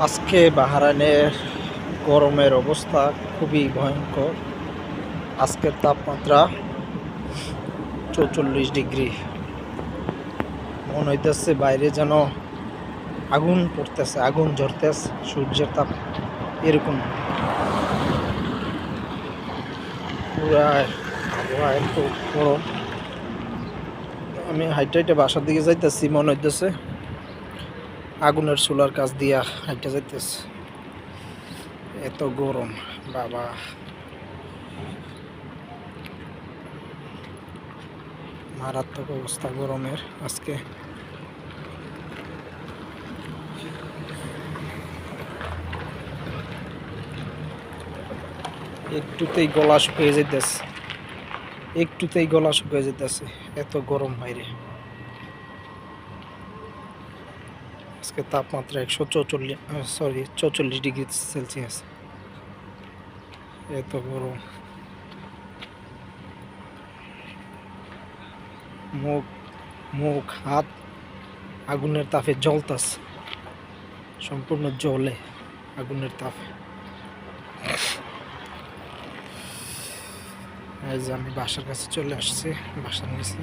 আজকে বাহরাইনের গরমের অবস্থা খুবই ভয়ঙ্কর। আজকের তাপমাত্রা 44 ডিগ্রি। মনে হইতেছে বাইরে যেন আগুন পড়তেছে, আগুন ঝরতেছে, সূর্যের তাপ এরকম। পুরা আবহাওয়া এত গরম। আমি হাইটে হাইটে বাসার দিকে যাইতেছি, মনে হইতেছে আগুনের চুলার কাছ দিয়া হাইটে যাইতেছে, এত গরম বাবা। মারাত্মক অবস্থা গরমের আজকে। একটুতেই গলা শুকিয়ে যেতেছে, একটুতেই গলা শুকিয়ে যেতেছে, এত গরম বাইরে। আজকে তাপমাত্রা 44 ডিগ্রি সেলসিয়াস। এত গরম। মুখ মুখ হাত আগুনের তাপে জ্বলতাছে, সম্পূর্ণ জ্বলে আগুনের তাপে। এই যে আমি বাসার কাছে চলে আসছি, বাসার নিচে।